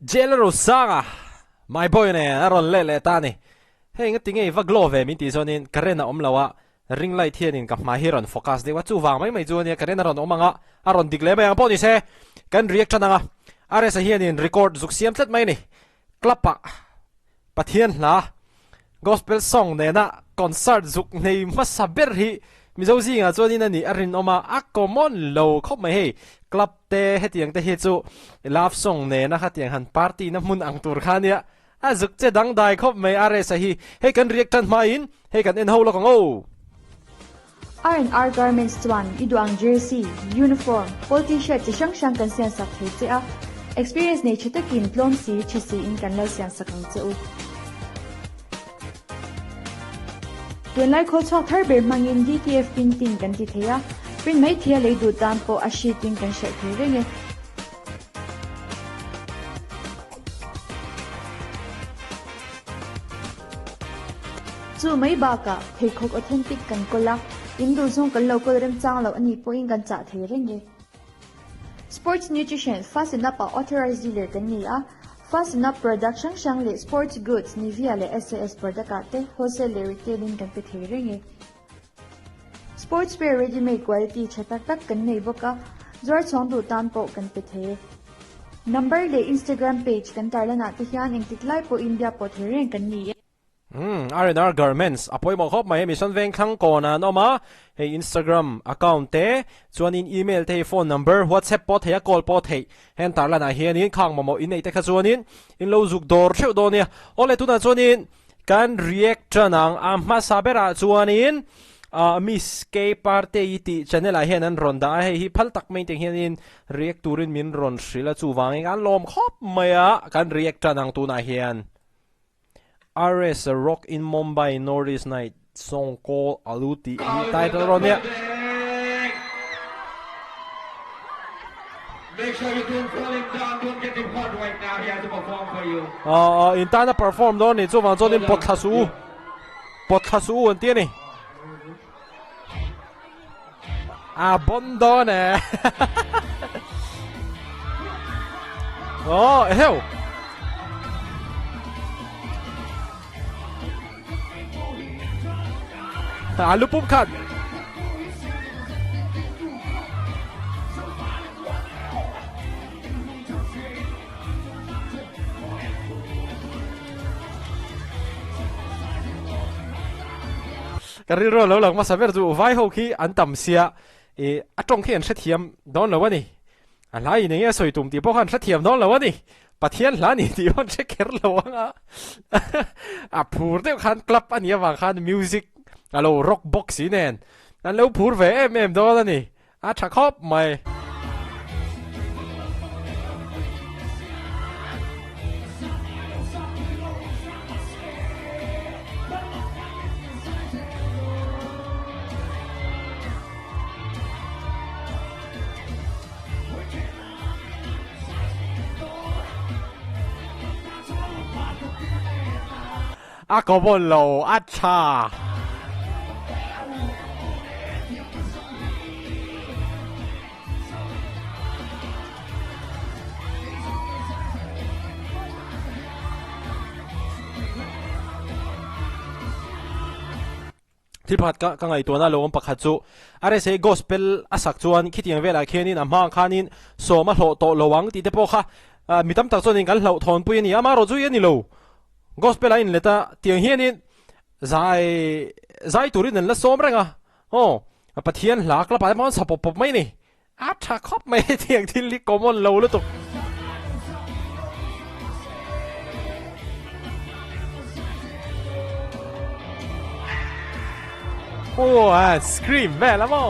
Lalrosanga'n Mumbai-ah Aron lele tani. Hei ngatinge vaglove minti zonin karena omlawa ring light hianin hmar hiron focus de wachu wang mai chuania karena ron omanga aron digle mai ang poni se kan reaction anga are sa hianin record zuk siam tlet mai ni Club-ah Pathian la gospel song ne na concert zuk nei masaber hi mizozi nga chuanin ani arin oma a common lo khop mai hei club te hetiang te hi chu love song ne na hatiang han party na mun ang tur khania a zuk che dang dai khop mai are sa hi hei kan reaction main hei kan en ho lo kang o R&R Garments Tuan iduang jersey, uniform, pol t-shirt chi shang kan sian sak thei che a experience nei chutakin plom si chi si in kan lai sian sakang che u tuen lai khol chok thar ber mangin DTF printing kan ti theya print mai thia lei du tan po a sheeting kan she thei renge chu mai ba ka thei khok authentic kan kola Indu zong kan lo ko rem chang lo ani po in kan cha thei renge Sports Nutrition fast enough authorized dealer kan ni a fast enough production shang le sports goods ni via le SAS product ate wholesale le retailing kan pe thei renge Sports wear ready made quality chatak tak kan nei boka zor chong du tan po kan pe thei number le Instagram page kan tarlana te hian ing tiklai po India po thei reng kan ni R&R Garments apoi mo khop mai mission veng khang ko na no ma hey Instagram account te chuanin email te phone number WhatsApp po the call po the hen tar lana hianin khang mo in nei te kha chuanin in lo zuk dor theu do nia ole tuna chuanin kan react chanang amma sabera chuanin miss k parte iti channel a hian an ronda hei hi phal tak mai te hianin react turin min ron shrila chuwang an lom khop maya kan react chanang tuna hian RS Rock in Mumbai Northeast Night song called Aluti title ronia. Make sure you don't fall him down, don't get him hot right now. He has to perform for you. In Tana perform don ni chu wang chon in pothasu an ti ni. Bondo ne. Hell. Lupum kan cái rồi lâu lần mà sao bây giờ vai hậu khi anh tầm xia trong khi anh sẽ thiam đó là vậy anh lại này soi tụm thì bao anh sẽ thiam đó là vậy Pathian là này thì anh sẽ kéo lâu á phur đấy khán club anh ấy vào khán music alo rock box inen an lo phur ve em do la ni a tha khop mai a ko bon lo a chaที่พัดก็ไงตัวน่าลงปักขัดจูอะไรเสก gospel อาศักจวนคิดอย่างเวลาแค่นี้น้ำมันขานินโซมาโหโตระวังตีเตปค่ะมีตั้มตักจวนนี้กันเหล่าทอนปุยนี่อามาโรจูยันนี่โล gospel อินเลต้าเตียงเฮียนินใจตัวนี้นั่นละโซมแรงอ่ะปะเทียนหลักละไปมันสับปบไม่นี่อาชาคบไม่เตียงที่ลิกอมอนโลแล้วตุกscream แม่แล้วมั้ง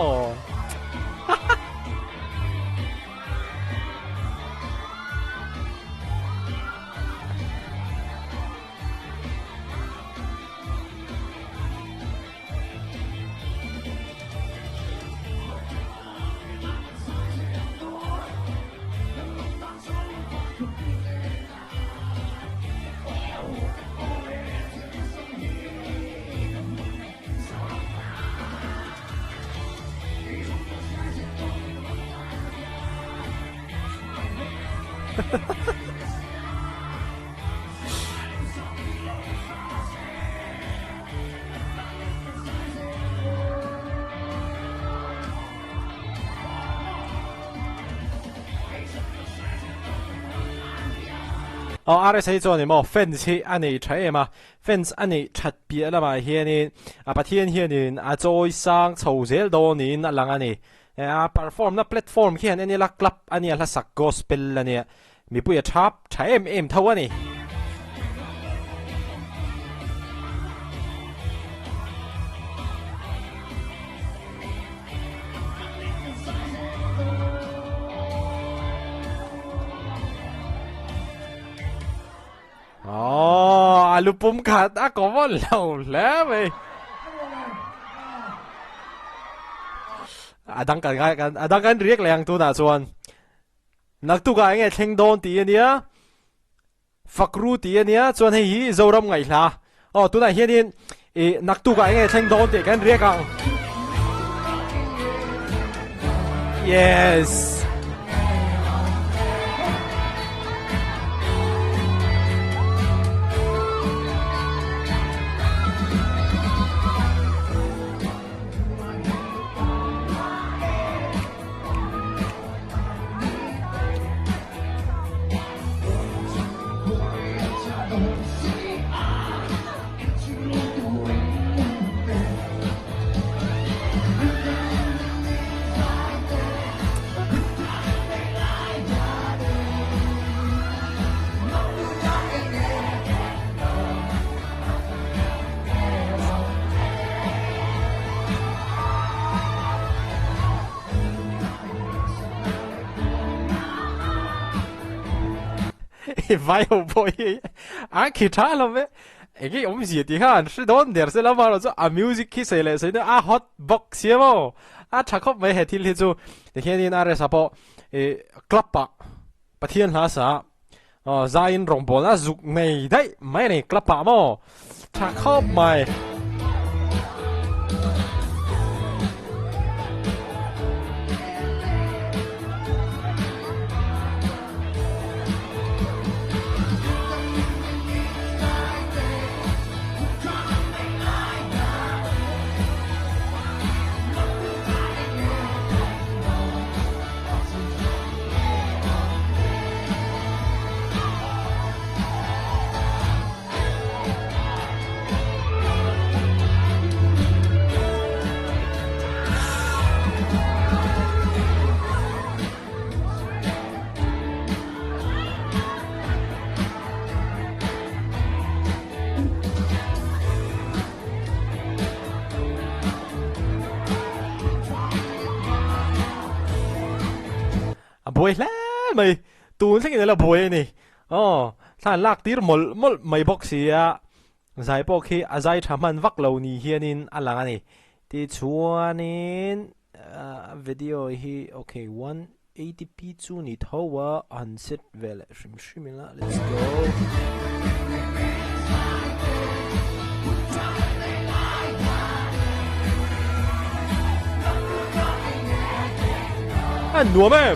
RSA 做你么 fans 安尼猜嘛 fans 安尼出别啦嘛hier呢Pathian hier呢再上凑些多年人安尼perform 那 platform 去安尼啦 club 安尼啦 sak gospel 安尼มีปุยชับใช้เท่านี้ลูปุ่มขาดก็ว่าเราแล้วเว้ยดังกันเรียกแรงตัวน่ะส่วนนักตุกไอ้เงี้ยเทงโดนตีเนี้ยฟักรูตีเนี้ยส่วนให้ฮีโจรำไงล่ะตัวน่ะเฮียนี่นักตุกไอ้เงี้ยเทงโดนตีกันเรียกกัน yes vai un po' anche ciao me e che om si di han si don der se la ma lo a music ki se le se a hot box ye mo a chakop me he til he chu de hian in are sa po club-ah Pathian ha sa zain rong bo na zuk nei dai mai nei club-ah mo chakop mai bồi lẽ mày tuôn thế này là bồi này thằng lạc tיר mol mày bóc xì giải bóc khi giải tham ăn vắt lâu nì hiền in lang này thì chua nên video hi okay 180p chu ni thâu unset về shim la let's go anh đùa mẹ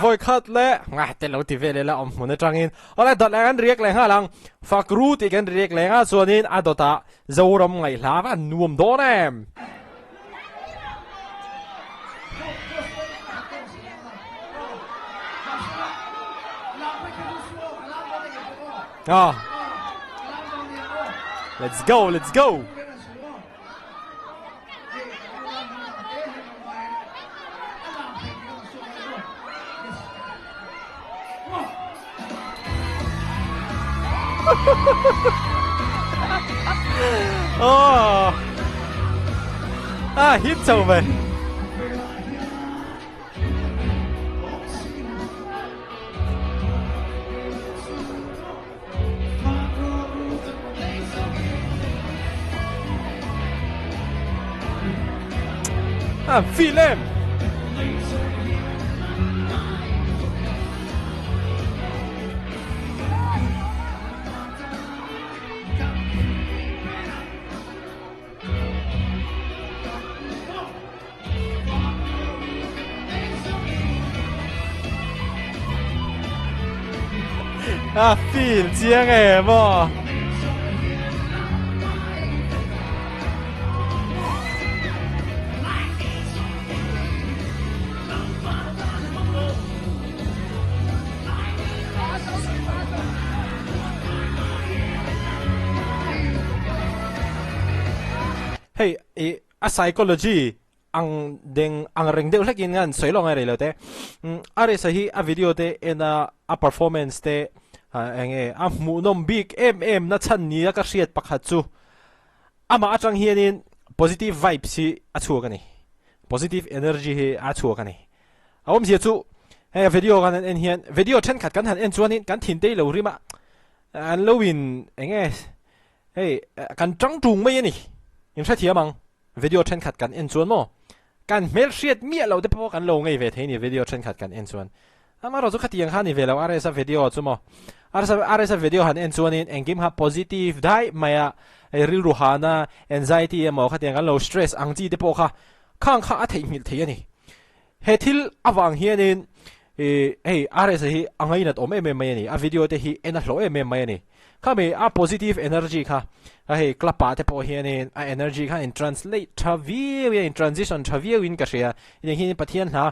voi khát lẽ tên lâu TV lẽ là muốn trang in lại đợt lại anh riêng lại ha lang phật ru thì anh riêng lại ha cho nên anh đợt ta dâu râm ngày lá và nuông đó nè let's go let's go hit sâu về phi lên phi chiang em hey a psychology ang ring deuh hlekin ngan soilong ai lo te are sa hi a video te ena a performance te enge a mu nom big na chan ni ka hriat pakhat chu ama atang hianin positive vibes hi a chu ka ni positive energy hi a chu ka ni awm sia chu he video kan en hian video then khat kan han en chuanin kan thin te lo rima an lo win enge hey kan tang tung mai ni in sa thiamang video then khat kan en chuan mo kan mel hriat mi lo te po kan lo ngai ve the ni video then khat kan en chuan ama ro chu khatiang han ni ve lo are sa video chu mo are sa video han en chuanin engkim ha positive dai maya ril ruhana anxiety mo khatiang kan lo stress angji te po kha khang kha a thei mil thei ani he thil awang hianin hey are sa hi angai na tom em mai ani a video te hi en a hlo em mai ani kami a positive energy kha hey Club-ah te po hianin a energy kha in translate thavi in transition thavi in ka ria in hi pathian na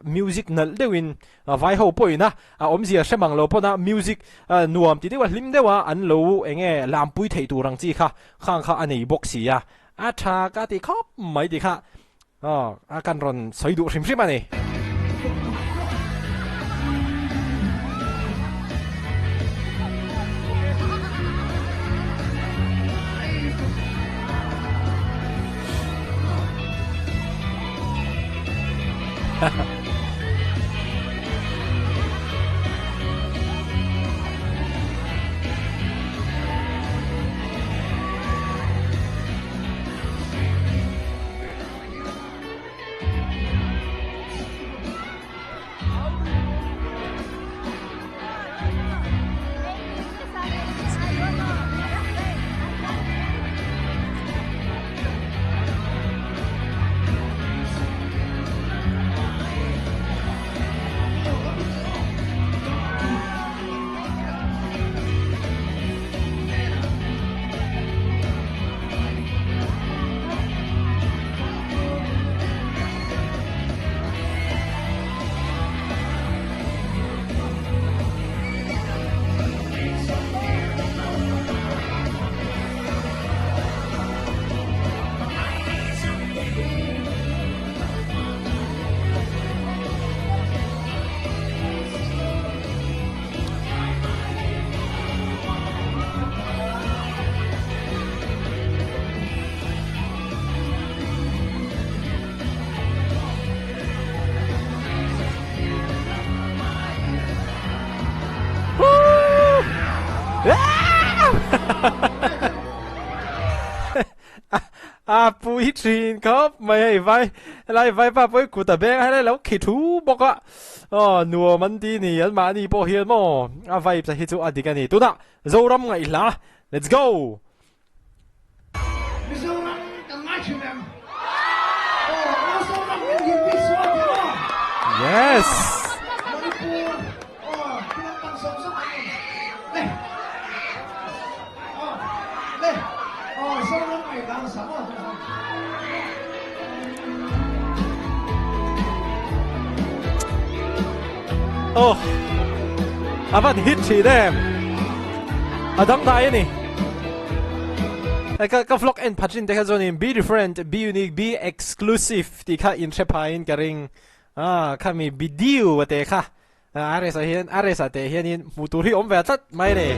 music nal dewin vai ho poina a omzia hремang lo pona music nuam ti dewa hlim dewa an lo enge lampui thei tu rang chi kha khang kha anei boxia a tha ka ti khop mai di kha a kan ron soidu hrim hrim ani pui trin khop mai vai lai vai pa pui ku ta beng hai lai lo khi thu bok a nuo man ti ni an ma ni po hian mo a vai sa hi chu adik ani tu da zoram ngai la let's go yes avan hit chi dem adang dai ni ka vlog en pathin te kha zonin be different be unique be exclusive ti kha in shepain karing kami video te kha are sa te hian in muturi om ve tat mai ne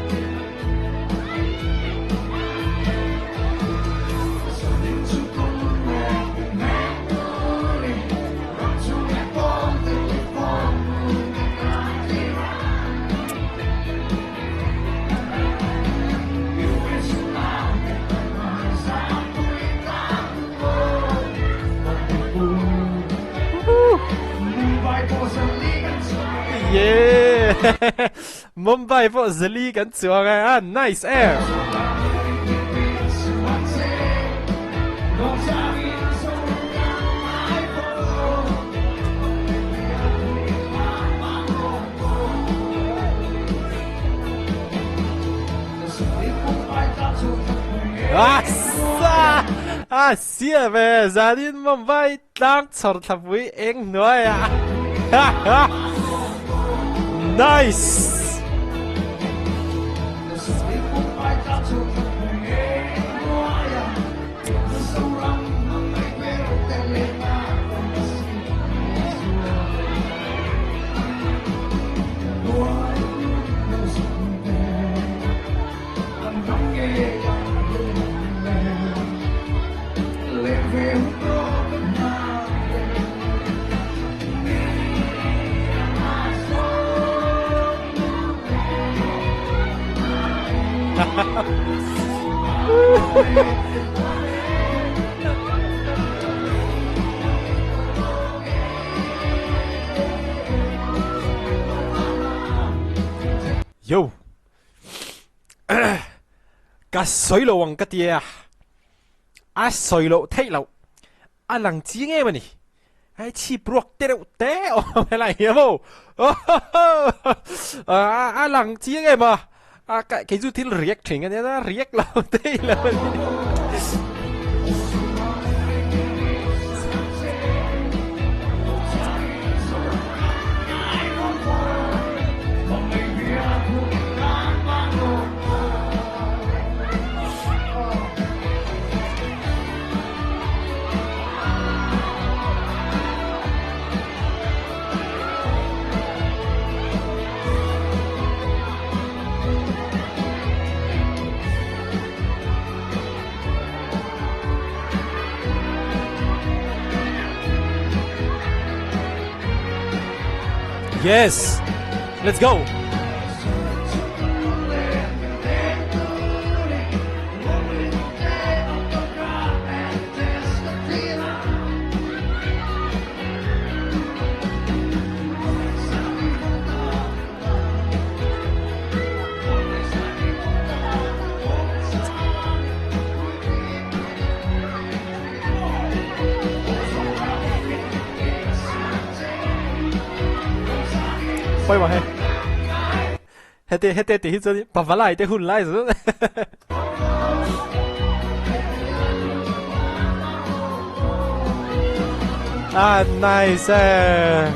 yeah Mumbai po zali kan chuang nice air sia về gia đình Mumbai đang chọn thập với anh nói nice Yo. Cả soi lộ ang katia. Soi lộ thấy lộ. Lăng chi nghe mà nè. Chi bruộc tê đâu té. Mày lại hiểu không? Lăng chi nghe mà. Cái du thil riết trình anh ấy riết lâu tê lâu. Yes, let's go. Quay vào hè. Hết thì hít rồi, bà lại thì hun lại rồi. Nice.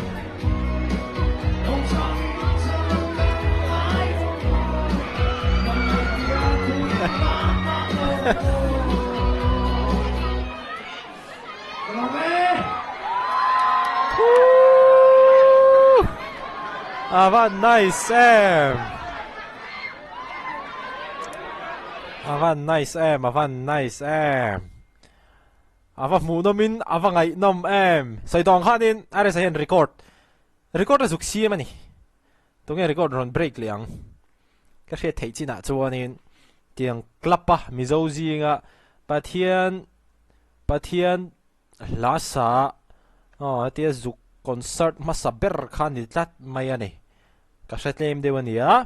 Nice em. Nice em. Nice em. Mũ nó min ngày năm em. Sai đong khan in ai sẽ hiện record. Record là dục xí mà nè. Tôi nghe record run break liang. Cái sẽ thấy chi nã cho nên tiếng Club-ah Pathian Pathian Lasa. Tiếng dục concert masa ber khan đi tát mày nè. Các sẽ làm điều này á,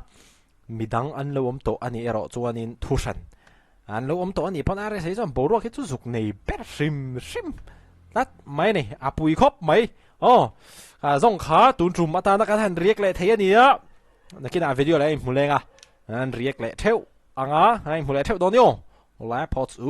midang anh lâu om to anh ấy ở chỗ anh thu sẵn, anh lâu om to anh ấy bọn ai sẽ chọn bảo cái chỗ dục này bét sim, lát mấy này, bùi khóc mấy, dòng khá tuôn trùm mà ta nó cái thằng riết lại thấy anh ấy á, nó kia là video này em muốn lên à, anh riết lại theo, anh á, anh muốn lại theo đó nhá, lại post